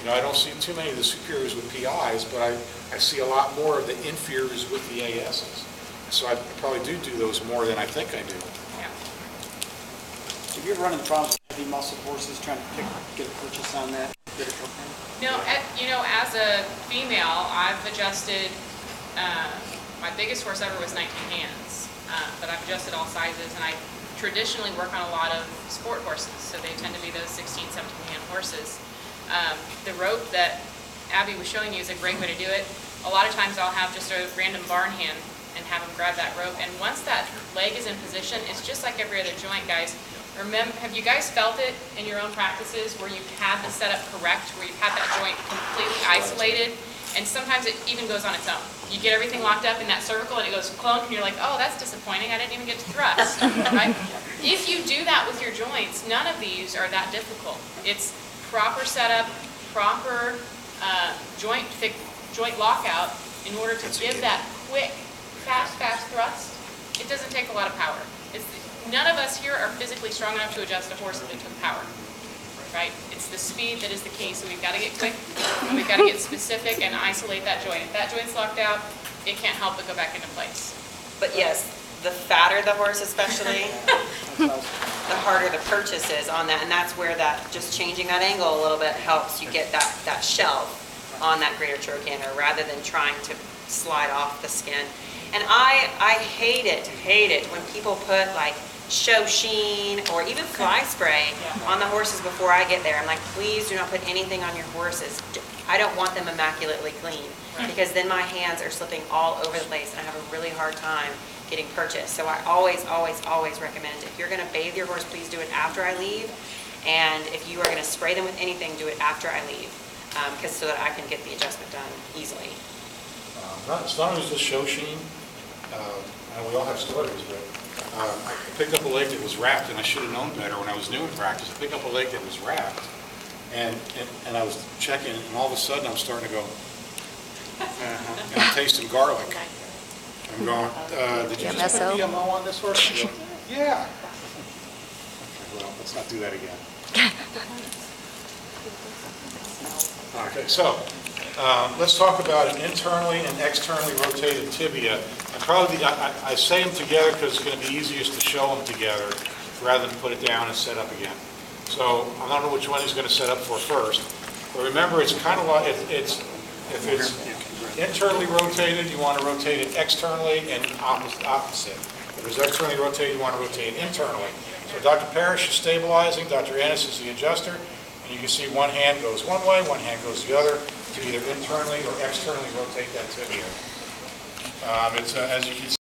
You know, I don't see too many of the superiors with PIs, but I see a lot more of the inferiors with the ASs. So I probably do those more than I think I do. Yeah. Have you ever run into problems with heavy muscle horses trying to get a purchase on that? No, you know, as a female, I've adjusted, my biggest horse ever was 19 hands, but I've adjusted all sizes, and I traditionally work on a lot of sport horses, so they tend to be those 16, 17 hand horses. The rope that Abby was showing you is a great way to do it. A lot of times I'll have just a random barn hand and have them grab that rope, and once that leg is in position, it's just like every other joint, guys. Remember, have you guys felt it in your own practices where you've had the setup correct, where you've had that joint completely isolated, and sometimes it even goes on its own. You get everything locked up in that cervical and it goes clunk, and you're like, oh, that's disappointing, I didn't even get to thrust, right? If you do that with your joints, none of these are that difficult. It's proper setup, proper joint lockout in order to give that quick, fast thrust. It doesn't take a lot of power. None of us here are physically strong enough to adjust a horse if it took power, right? It's the speed that is the key, so we've got to get quick, and we've got to get specific and isolate that joint. If that joint's locked out, it can't help but go back into place. But yes, the fatter the horse especially, the harder the purchase is on that, and that's where that, just changing that angle a little bit helps you get that shelf on that greater trochanter rather than trying to slide off the skin. And I hate it when people put like show sheen or even fly spray on the horses before I get there. I'm like, please do not put anything on your horses. I don't want them immaculately clean, because then my hands are slipping all over the place and I have a really hard time getting purchased. So I always recommend, if you're going to bathe your horse, please do it after I leave. And if you are going to spray them with anything, do it after I leave, so that I can get the adjustment done easily. It's not always just show sheen. And we all have stories, but I picked up a leg that was wrapped, and I should have known better when I was new in practice. I picked up a leg that was wrapped, and I was checking, and all of a sudden I'm starting to go, and I'm tasting garlic. I'm going, did you just put GMO on this horse? Go, yeah. Okay, well, let's not do that again. Okay, so let's talk about an internally and externally rotated tibia. I say them together because it's going to be easiest to show them together rather than put it down and set up again. So I don't know which one he's going to set up for first. But remember, it's kind of like, if it's internally rotated, you want to rotate it externally, and opposite. If it's externally rotated, you want to rotate it internally. So Dr. Parrish is stabilizing, Dr. Ennis is the adjuster, and you can see one hand goes one way, one hand goes the other, to either internally or externally rotate that tibia. As you can see,